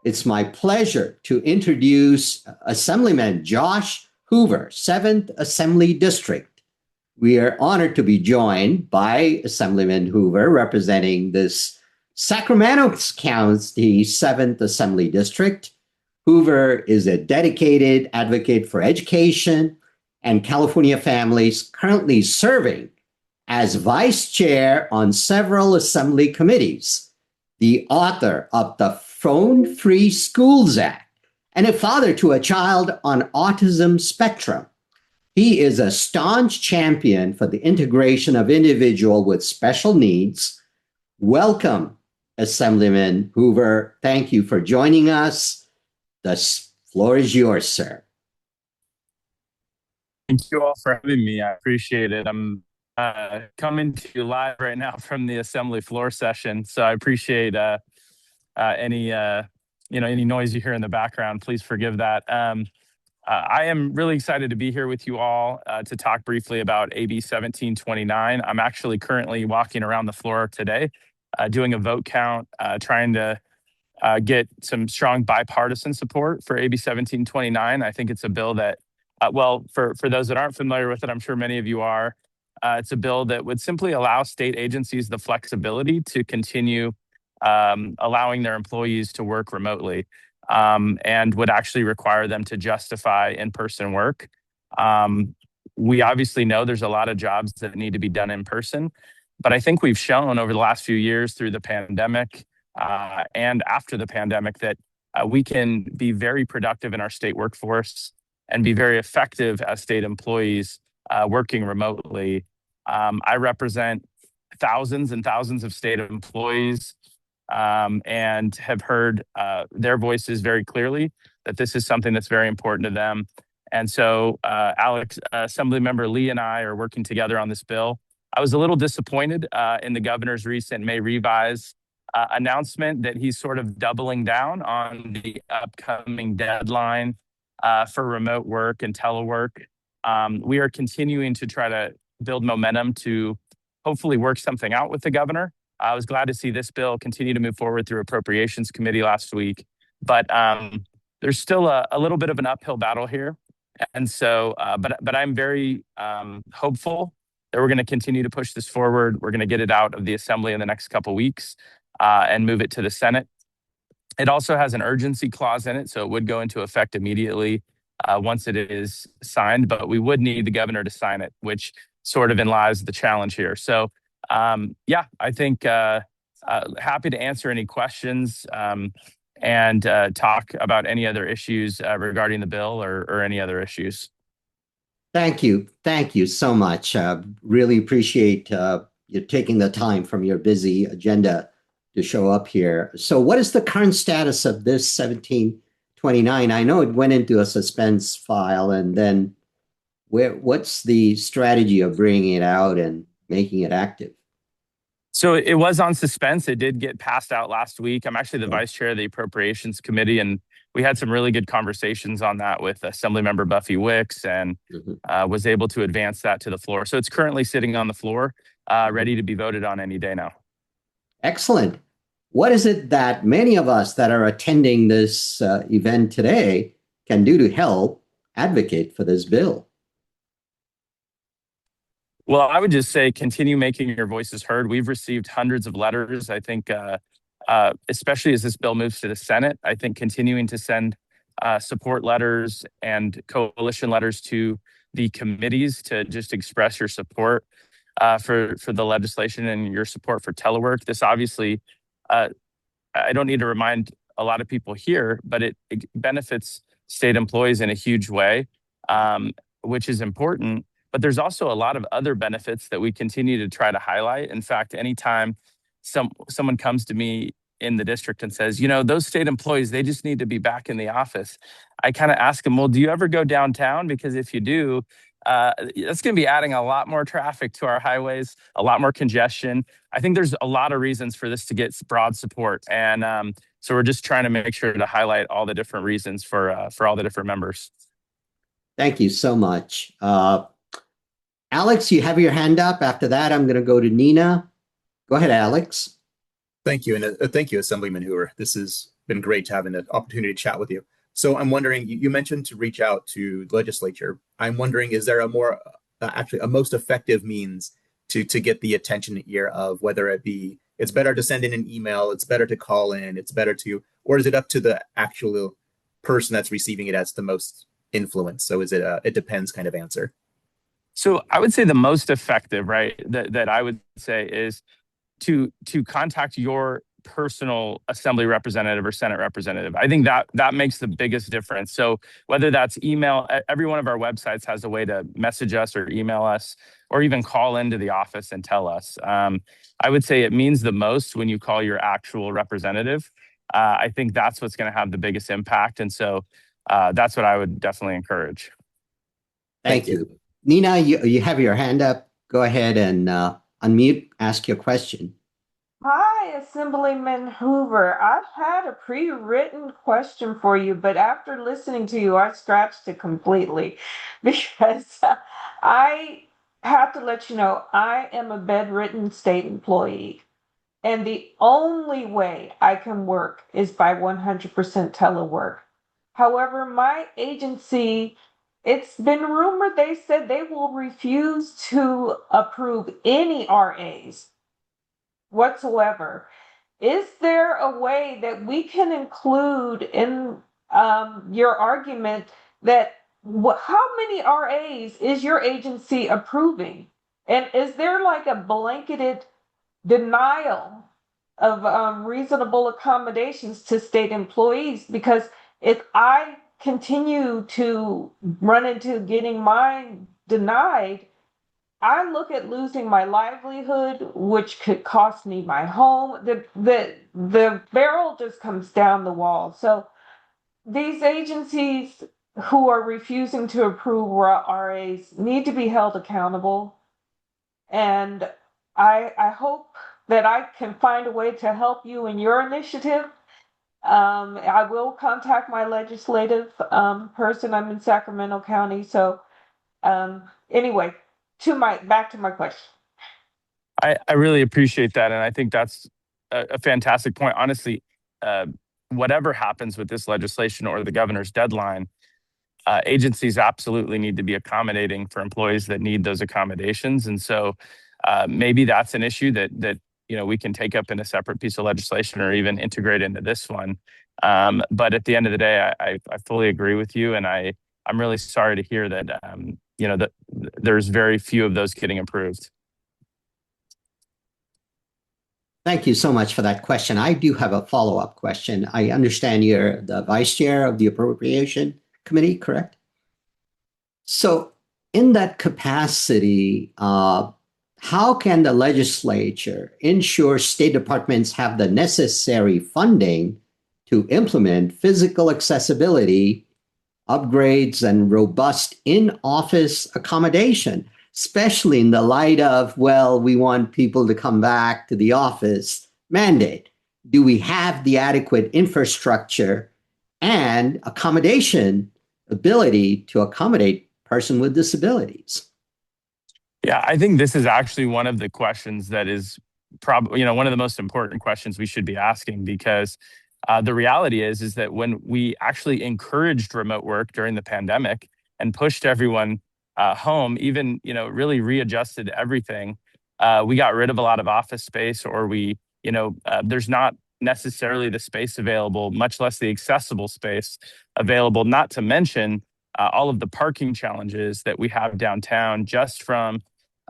It's my pleasure to introduce Assemblyman Josh Hoover, 7th Assembly District. We are honored to be joined by Assemblyman Hoover representing this Sacramento County 7th Assembly District. Hoover is a dedicated advocate for education and California families, currently serving as vice chair on several assembly committees, the author of the Phone Free Schools Act, and a father to a child on autism spectrum. He is a staunch champion for the integration of individuals with special needs. Welcome, Assemblyman Hoover. Thank you for joining us. The floor is yours, sir. Thank you all for having me. I appreciate it. I'm coming to you live right now from the assembly floor session, so I appreciate any noise you hear in the background. Please forgive that. I am really excited to be here with you all to talk briefly about AB 1729. I'm actually currently walking around the floor today, doing a vote count, trying to get some strong bipartisan support for AB 1729. I think it's a bill that, for those that aren't familiar with it, I'm sure many of you are. It's a bill that would simply allow state agencies the flexibility to continue allowing their employees to work remotely, and would actually require them to justify in-person work. We obviously know there's a lot of jobs that need to be done in person, but I think we've shown over the last few years through the pandemic and after the pandemic that we can be very productive in our state workforce and be very effective as state employees working remotely. I represent thousands and thousands of state employees and have heard their voices very clearly that this is something that's very important to them. And so Alex, Assemblymember Lee and I are working together on this bill. I was a little disappointed in the governor's recent May revise announcement that he's sort of doubling down on the upcoming deadline for remote work and telework. We are continuing to try to build momentum to hopefully work something out with the governor. I was glad to see this bill continue to move forward through Appropriations Committee last week, but there's still a little bit of an uphill battle here. And so, but I'm very hopeful that we're going to continue to push this forward. We're going to get it out of the Assembly in the next couple weeks and move it to the Senate. It also has an urgency clause in it, so it would go into effect immediately once it is signed, but we would need the governor to sign it, which sort of lies the challenge here. So I think happy to answer any questions and talk about any other issues regarding the bill or any other issues. Thank you. Thank you so much. Really appreciate you taking the time from your busy agenda to show up here. So what is the current status of this 1729? I know it went into a suspense file, and then what's the strategy of bringing it out and making it active? So it was on suspense. It did get passed out last week. I'm actually the vice chair of the Appropriations Committee, and we had some really good conversations on that with Assemblymember Buffy Wicks, and was able to advance that to the floor. So it's currently sitting on the floor, ready to be voted on any day now. Excellent. What is it that many of us that are attending this event today can do to help advocate for this bill? Well, I would just say continue making your voices heard. We've received hundreds of letters. I think, especially as this bill moves to the Senate, I think continuing to send support letters and coalition letters to the committees to just express your support for the legislation and your support for telework. This obviously, I don't need to remind a lot of people here, but it benefits state employees in a huge way, which is important. But there's also a lot of other benefits that we continue to try to highlight. In fact, anytime someone comes to me in the district and says, those state employees, they just need to be back in the office, I kind of ask them, well, do you ever go downtown? Because if you do, that's going to be adding a lot more traffic to our highways, a lot more congestion. I think there's a lot of reasons for this to get broad support. And so we're just trying to make sure to highlight all the different reasons for all the different members. Thank you so much. Alex, you have your hand up. After that, I'm going to go to Nina. Go ahead, Alex. Thank you. And thank you, Assemblyman Hoover. This is been great to have an opportunity to chat with you. So I'm wondering, you mentioned to reach out to the legislature. I'm wondering, is there a more actually a most effective means to get the attention ear of, whether it be it's better to send in an email, it's better to call in, it's better to, or is it up to the actual person that's receiving it as the most influence? So is it a it depends kind of answer? So I would say the most effective, right, that I would say is to contact your personal assembly representative or senate representative. I think that makes the biggest difference. So whether that's email, every one of our websites has a way to message us or email us or even call into the office and tell us. I would say it means the most when you call your actual representative. I think that's what's going to have the biggest impact. And so that's what I would definitely encourage. Thank you. Nina, you have your hand up. Go ahead and unmute, ask your question. Hi, Assemblyman Hoover. I've had a pre-written question for you, but after listening to you, I scratched it completely because I have to let you know I am a bedridden state employee, and the only way I can work is by 100% telework. However, my agency, it's been rumored, they said they will refuse to approve any RAs whatsoever. Is there a way that we can include in your argument that how many RAs is your agency approving? And is there like a blanketed denial of reasonable accommodations to state employees? Because if I continue to run into getting mine denied, I look at losing my livelihood, which could cost me my home. The barrel just comes down the wall. So these agencies who are refusing to approve RAs need to be held accountable. And I hope that I can find a way to help you in your initiative. I will contact my legislative person. I'm in Sacramento County. So anyway, back to my question. I really appreciate that. And I think that's a fantastic point. Honestly, whatever happens with this legislation or the governor's deadline, agencies absolutely need to be accommodating for employees that need those accommodations. And so maybe that's an issue that we can take up in a separate piece of legislation or even integrate into this one. But at the end of the day, I fully agree with you. And I'm really sorry to hear that, that there's very few of those getting approved. Thank you so much for that question. I do have a follow-up question. I understand you're the vice chair of the Appropriation Committee, correct? So in that capacity, how can the legislature ensure state departments have the necessary funding to implement physical accessibility upgrades and robust in-office accommodation, especially in the light of, well, we want people to come back to the office mandate? Do we have the adequate infrastructure and accommodation ability to accommodate person with disabilities? Yeah, I think this is actually one of the questions that is probably, one of the most important questions we should be asking, because the reality is that when we actually encouraged remote work during the pandemic and pushed everyone home, even, really readjusted everything, we got rid of a lot of office space, or there's not necessarily the space available, much less the accessible space available, not to mention all of the parking challenges that we have downtown just from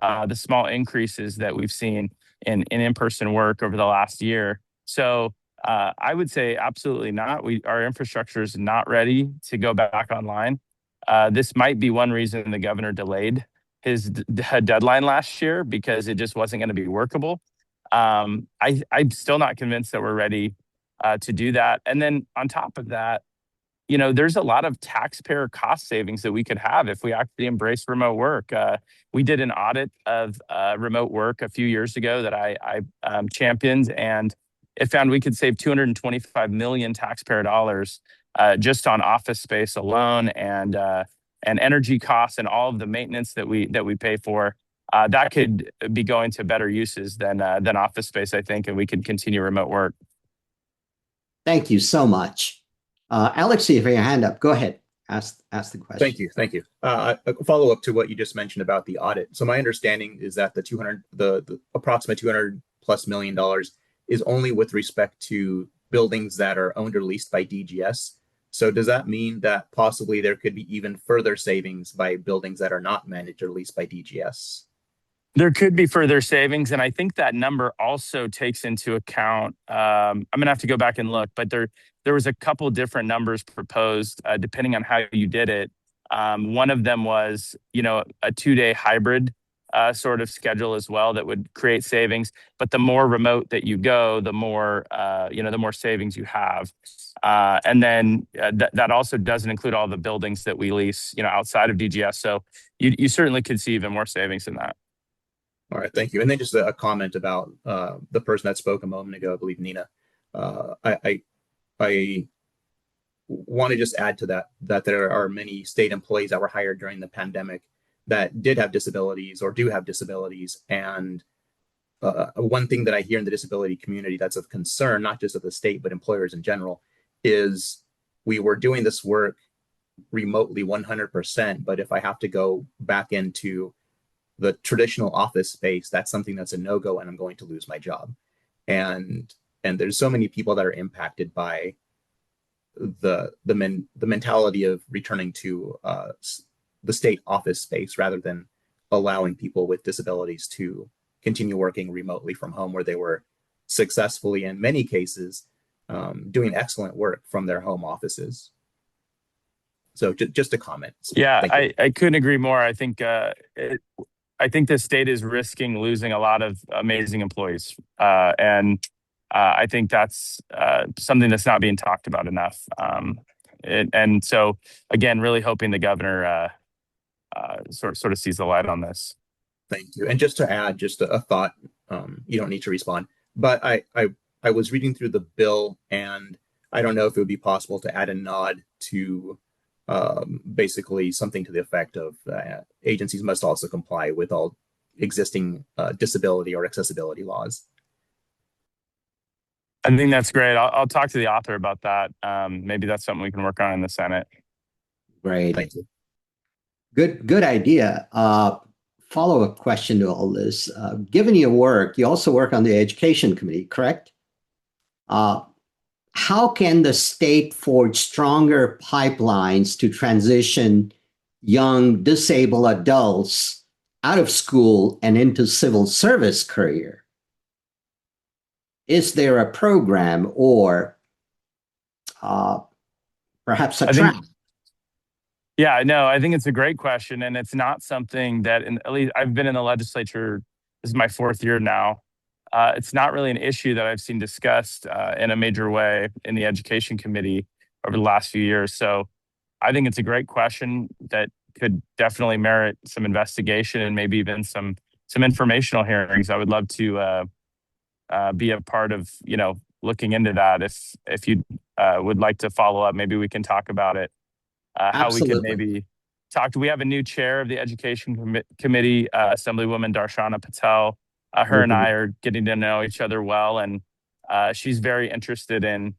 the small increases that we've seen in-person work over the last year. So I would say absolutely not. Our infrastructure is not ready to go back online. This might be one reason the governor delayed his deadline last year, because it just wasn't going to be workable. I'm still not convinced that we're ready to do that. And then on top of that, there's a lot of taxpayer cost savings that we could have if we actually embrace remote work. We did an audit of remote work a few years ago that I championed, and it found we could save $225 million taxpayer dollars just on office space alone, and energy costs and all of the maintenance that we pay for. That could be going to better uses than office space, I think, and we could continue remote work. Thank you so much. Alex, you have your hand up. Go ahead. Ask the question. Thank you. A follow up to what you just mentioned about the audit. So my understanding is that the approximate $200+ million is only with respect to buildings that are owned or leased by DGS. So does that mean that possibly there could be even further savings by buildings that are not managed or leased by DGS? There could be further savings, and I think that number also takes into account. I'm going to have to go back and look, but there was a couple different numbers proposed depending on how you did it. One of them was, a 2-day hybrid sort of schedule as well that would create savings. But the more remote that you go, the more the more savings you have. And then that also doesn't include all the buildings that we lease, outside of DGS. So you certainly could see even more savings in that. All right, thank you. And then just a comment about the person that spoke a moment ago, I believe Nina. I want to just add to that there are many state employees that were hired during the pandemic that did have disabilities or do have disabilities. And one thing that I hear in the disability community that's of concern, not just of the state, but employers in general, is we were doing this work remotely 100%. But if I have to go back into the traditional office space, that's something that's a no-go, and I'm going to lose my job. And there's so many people that are impacted by the mentality of returning to the state office space rather than allowing people with disabilities to continue working remotely from home, where they were successfully, in many cases, doing excellent work from their home offices. So just a comment. Yeah, I couldn't agree more. I think the state is risking losing a lot of amazing employees. And I think that's something that's not being talked about enough. And so, again, really hoping the governor sort of sees the light on this. Thank you. And just to add, just a thought, you don't need to respond, but I was reading through the bill, and I don't know if it would be possible to add a nod to basically something to the effect of agencies must also comply with all existing disability or accessibility laws. I think that's great. I'll talk to the author about that. Maybe that's something we can work on in the Senate. Great. Thank you. Good idea. Follow-up question to all this. Given your work, you also work on the Education Committee, correct? How can the state forge stronger pipelines to transition young disabled adults out of school and into civil service career? Is there a program or perhaps a track? Yeah, no, I think it's a great question, and it's not something that, at least I've been in the legislature, this is my 4th year now. It's not really an issue that I've seen discussed in a major way in the Education Committee over the last few years. So I think it's a great question that could definitely merit some investigation and maybe even some informational hearings. I would love to be a part of, looking into that. If you would like to follow up, maybe we can talk about it. How we could maybe talk. We have a new chair of the Education Committee, Assemblywoman Darshana Patel. Her and I are getting to know each other well, and she's very interested in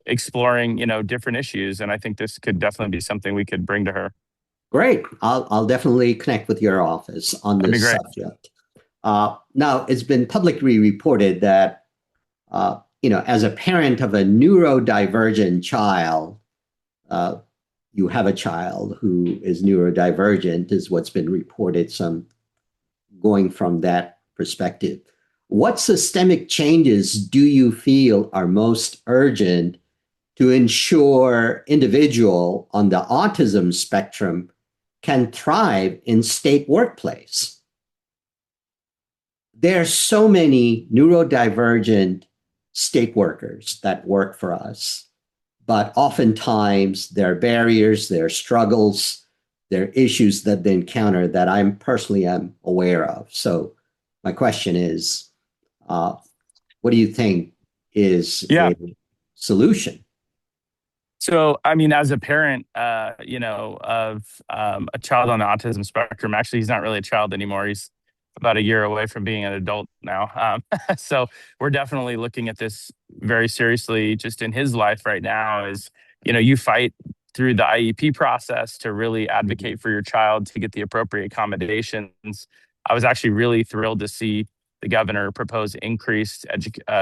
exploring, different issues. And I think this could definitely be something we could bring to her. Great. I'll definitely connect with your office on this subject. Now, it's been publicly reported that, as a parent of a neurodivergent child, you have a child who is neurodivergent, is what's been reported, some going from that perspective. What systemic changes do you feel are most urgent to ensure individual on the autism spectrum can thrive in state workplace? There are so many neurodivergent state workers that work for us, but oftentimes there are barriers, there are struggles, there are issues that they encounter that I'm personally am aware of. So my question is, what do you think is a solution? So, as a parent, of a child on the autism spectrum, actually, he's not really a child anymore. He's about a year away from being an adult now. So we're definitely looking at this very seriously just in his life right now is, you fight through the IEP process to really advocate for your child to get the appropriate accommodations. I was actually really thrilled to see the governor propose increased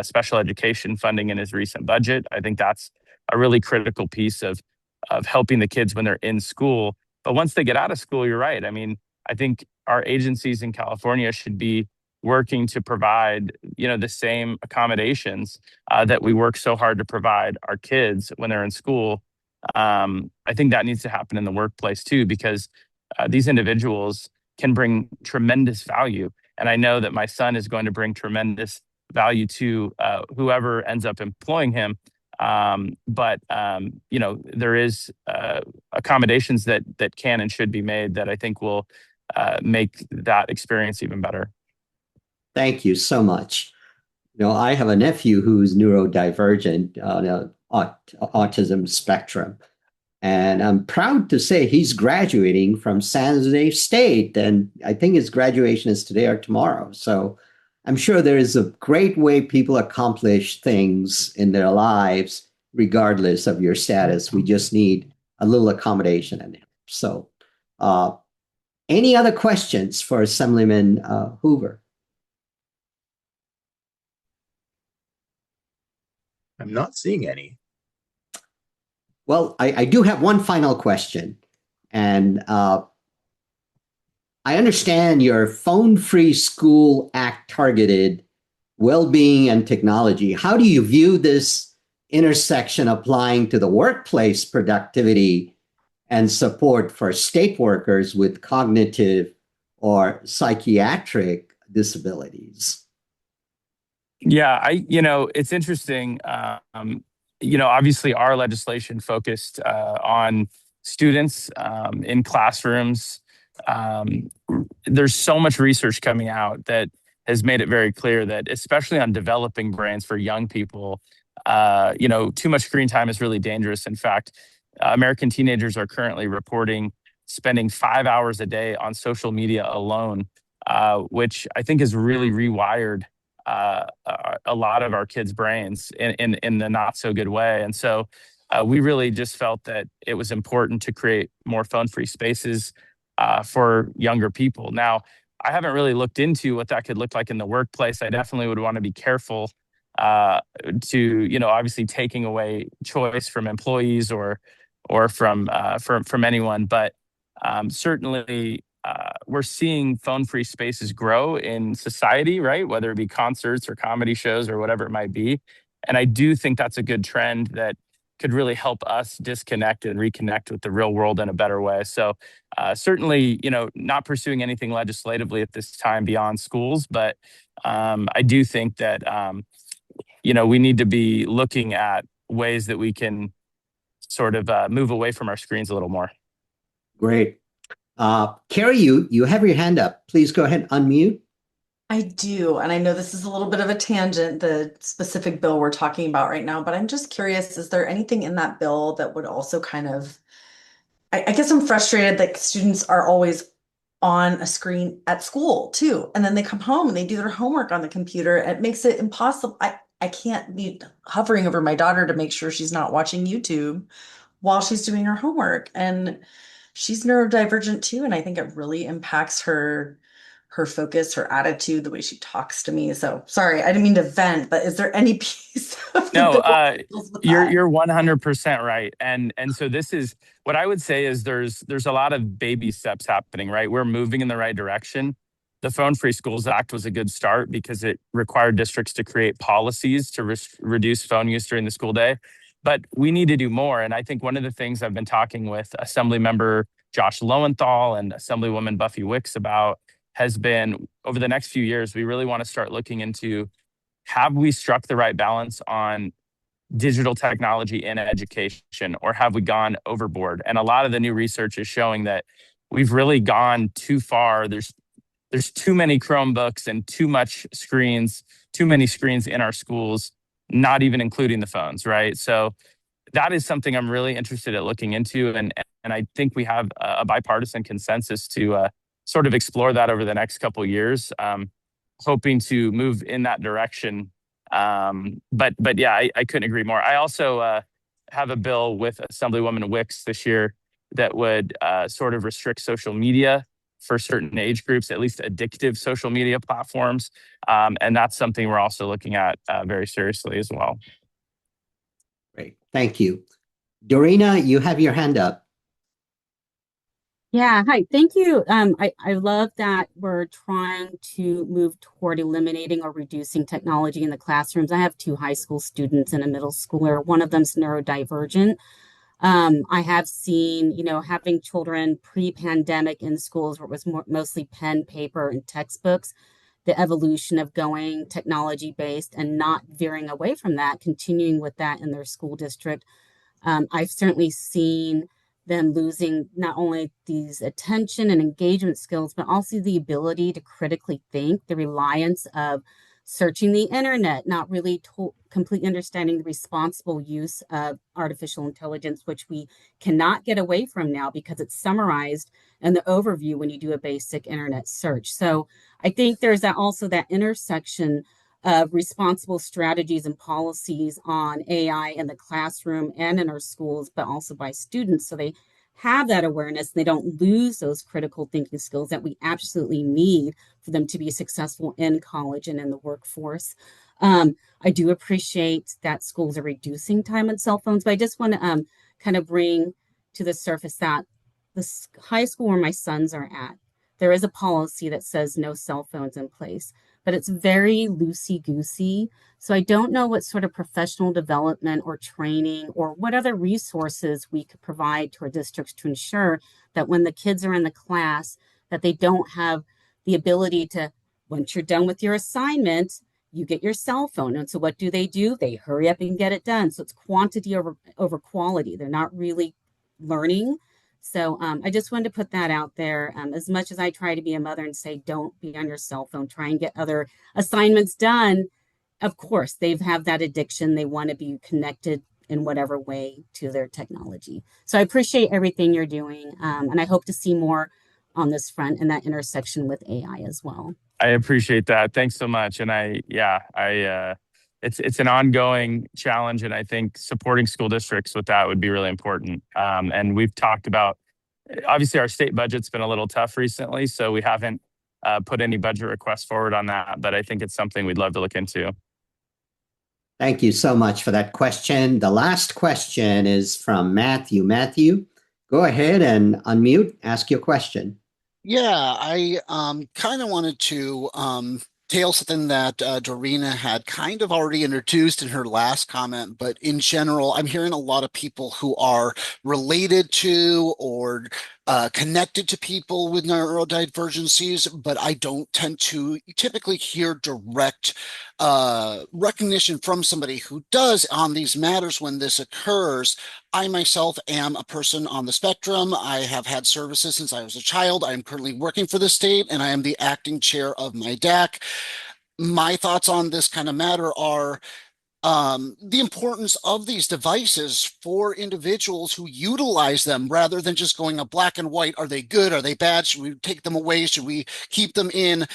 special education funding in his recent budget. I think that's a really critical piece of helping the kids when they're in school. But once they get out of school, you're right. I mean, I think our agencies in California should be working to provide, the same accommodations that we work so hard to provide our kids when they're in school. I think that needs to happen in the workplace too, because these individuals can bring tremendous value. And I know that my son is going to bring tremendous value to whoever ends up employing him. But there is accommodations that can and should be made that I think will make that experience even better. Thank you so much. I have a nephew who's neurodivergent on the autism spectrum. And I'm proud to say he's graduating from San Jose State. And I think his graduation is today or tomorrow. So I'm sure there is a great way people accomplish things in their lives, regardless of your status. We just need a little accommodation in it. So any other questions for Assemblyman Hoover? I'm not seeing any. Well, I do have one final question. And I understand your Phone Free School Act targeted well-being and technology. How do you view this intersection applying to the workplace productivity and support for state workers with cognitive or psychiatric disabilities? Yeah, it's interesting. Obviously our legislation focused on students in classrooms. There's so much research coming out that has made it very clear that, especially on developing brains for young people, too much screen time is really dangerous. In fact, American teenagers are currently reporting spending 5 hours a day on social media alone, which I think has really rewired a lot of our kids' brains in the not so good way. And so we really just felt that it was important to create more phone-free spaces for younger people. Now, I haven't really looked into what that could look like in the workplace. I definitely would want to be careful to, obviously taking away choice from employees or from anyone. But certainly, we're seeing phone-free spaces grow in society, right? Whether it be concerts or comedy shows or whatever it might be. And I do think that's a good trend that could really help us disconnect and reconnect with the real world in a better way. So certainly, not pursuing anything legislatively at this time beyond schools, but I do think that, we need to be looking at ways that we can sort of move away from our screens a little more. Great. Carrie, you have your hand up. Please go ahead, unmute. I do. And I know this is a little bit of a tangent, the specific bill we're talking about right now, but I'm just curious, is there anything in that bill that would also kind of, I guess I'm frustrated that students are always on a screen at school too. And then they come home and they do their homework on the computer. It makes it impossible. I can't be hovering over my daughter to make sure she's not watching YouTube while she's doing her homework. And she's neurodivergent too. And I think it really impacts her focus, her attitude, the way she talks to me. So sorry, I didn't mean to vent, but is there any piece of the bill that deals with that? You're 100% right. And so this is what I would say is there's a lot of baby steps happening, right? We're moving in the right direction. The Phone Free Schools Act was a good start because it required districts to create policies to reduce phone use during the school day. But we need to do more. And I think one of the things I've been talking with Assemblymember Josh Lowenthal and Assemblywoman Buffy Wicks about has been, over the next few years, we really want to start looking into, have we struck the right balance on digital technology in education, or have we gone overboard? And a lot of the new research is showing that we've really gone too far. There's too many Chromebooks and too many screens in our schools, not even including the phones, right? So that is something I'm really interested at looking into. And I think we have a bipartisan consensus to sort of explore that over the next couple of years. Hoping to move in that direction. But yeah, I couldn't agree more. I also have a bill with Assemblywoman Wicks this year that would sort of restrict social media for certain age groups, at least addictive social media platforms. And that's something we're also looking at very seriously as well. Great. Thank you. Dorina, you have your hand up. Yeah, hi. Thank you. I love that we're trying to move toward eliminating or reducing technology in the classrooms. I have two high school students and a middle schooler. One of them's neurodivergent. I have seen, having children pre-pandemic in schools where it was mostly pen, paper, and textbooks, the evolution of going technology-based and not veering away from that, continuing with that in their school district. I've certainly seen them losing not only these attention and engagement skills, but also the ability to critically think, the reliance of searching the internet, not really completely understanding the responsible use of artificial intelligence, which we cannot get away from now because it's summarized in the overview when you do a basic internet search. So I think there's also that intersection of responsible strategies and policies on AI in the classroom and in our schools, but also by students. So they have that awareness. They don't lose those critical thinking skills that we absolutely need for them to be successful in college and in the workforce. I do appreciate that schools are reducing time on cell phones, but I just want to kind of bring to the surface that the high school where my sons are at, there is a policy that says no cell phones in place, but it's very loosey-goosey. So I don't know what sort of professional development or training or what other resources we could provide to our districts to ensure that when the kids are in the class, that they don't have the ability to, once you're done with your assignment, you get your cell phone. And so what do? They hurry up and get it done. So it's quantity over quality. They're not really learning. So I just wanted to put that out there. As much as I try to be a mother and say, don't be on your cell phone, try and get other assignments done. Of course, they have that addiction. They want to be connected in whatever way to their technology. So I appreciate everything you're doing. And I hope to see more on this front and that intersection with AI as well. I appreciate that. Thanks so much. And it's an ongoing challenge, and I think supporting school districts with that would be really important. And we've talked about, obviously our state budget's been a little tough recently, so we haven't put any budget requests forward on that, but I think it's something we'd love to look into. Thank you so much for that question. The last question is from Matthew. Matthew, go ahead and unmute, ask your question. Yeah, I kind of wanted to tail something that Dorina had kind of already introduced in her last comment, but in general, I'm hearing a lot of people who are related to or connected to people with neurodivergencies, but I don't tend to typically hear direct recognition from somebody who does on these matters when this occurs. I myself am a person on the spectrum. I have had services since I was a child. I am currently working for the state, and I am the acting chair of my DAC. My thoughts on this kind of matter are the importance of these devices for individuals who utilize them rather than just going a black and white. Are they good? Are they bad? Should we take them away? Should we keep them in?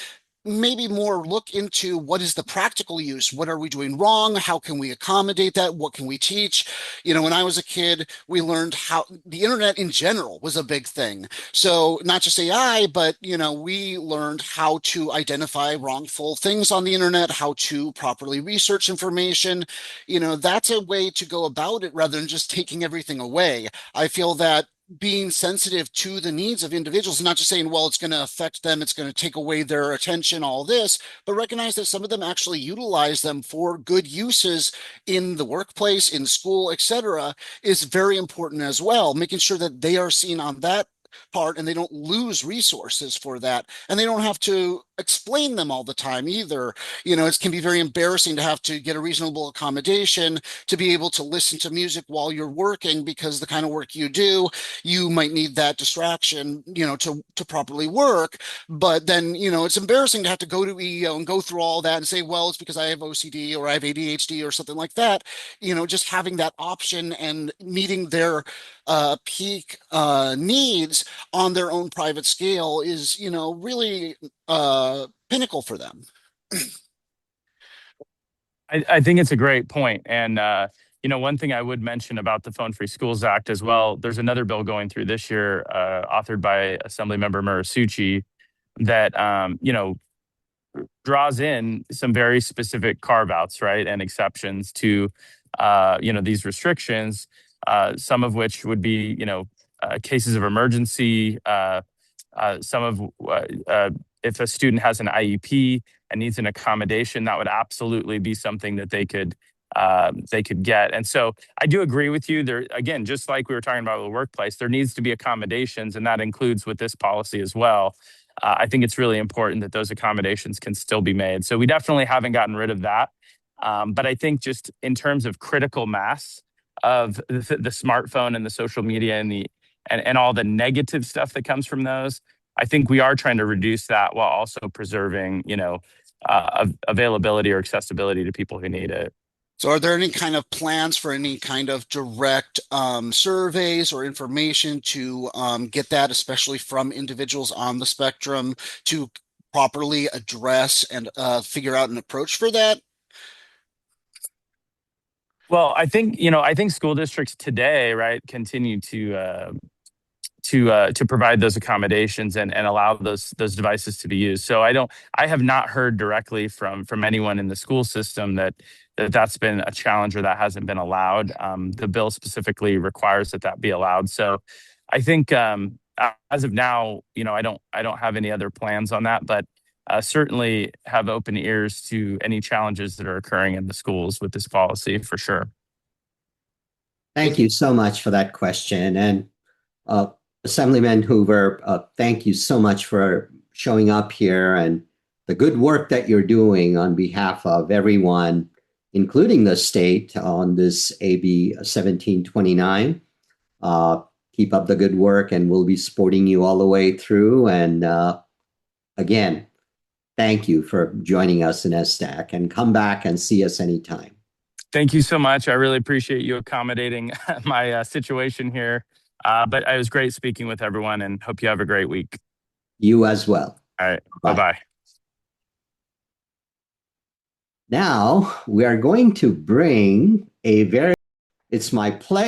Maybe more look into what is the practical use? What are we doing wrong? How can we accommodate that? What can we teach? When I was a kid, we learned how the internet in general was a big thing. So not just AI, but, we learned how to identify wrongful things on the internet, how to properly research information. That's a way to go about it rather than just taking everything away. I feel that being sensitive to the needs of individuals, not just saying, well, it's going to affect them, it's going to take away their attention, all this, but recognize that some of them actually utilize them for good uses in the workplace, in school, etc., is very important as well. Making sure that they are seen on that part and they don't lose resources for that, and they don't have to explain them all the time either. It can be very embarrassing to have to get a reasonable accommodation to be able to listen to music while you're working, because the kind of work you do, you might need that distraction, to properly work. But then, it's embarrassing to have to go to EEO and go through all that and say, well, it's because I have OCD or I have ADHD or something like that. Just having that option and meeting their peak needs on their own private scale is, really pinnacle for them. I think it's a great point. And, one thing I would mention about the Phone Free Schools Act as well, there's another bill going through this year, authored by Assemblymember Murasucci, that, draws in some very specific carve outs, right, and exceptions to, these restrictions, some of which would be, cases of emergency, some of if a student has an IEP and needs an accommodation, that would absolutely be something that they could get. And so I do agree with you. There again, just like we were talking about the workplace, there needs to be accommodations, and that includes with this policy as well. I think it's really important that those accommodations can still be made. So we definitely haven't gotten rid of that. But I think just in terms of critical mass of the smartphone and the social media and all the negative stuff that comes from those, I think we are trying to reduce that while also preserving, availability or accessibility to people who need it. So are there any kind of plans for any kind of direct surveys or information to get that, especially from individuals on the spectrum, to properly address and figure out an approach for that? Well, I think school districts today, right, continue to provide those accommodations and allow those devices to be used. So I have not heard directly from anyone in the school system that's been a challenge or that hasn't been allowed. The bill specifically requires that be allowed. So I think as of now, I don't have any other plans on that, but certainly have open ears to any challenges that are occurring in the schools with this policy for sure. Thank you so much for that question. And Assemblyman Hoover, thank you so much for showing up here and the good work that you're doing on behalf of everyone, including the state, on this AB 1729. Keep up the good work, and we'll be supporting you all the way through. And again, thank you for joining us in SDAC, and come back and see us anytime. Thank you so much. I really appreciate you accommodating my situation here. But it was great speaking with everyone, and hope you have a great week. You as well. All right. Bye-bye. Now we are going to bring it's my pleasure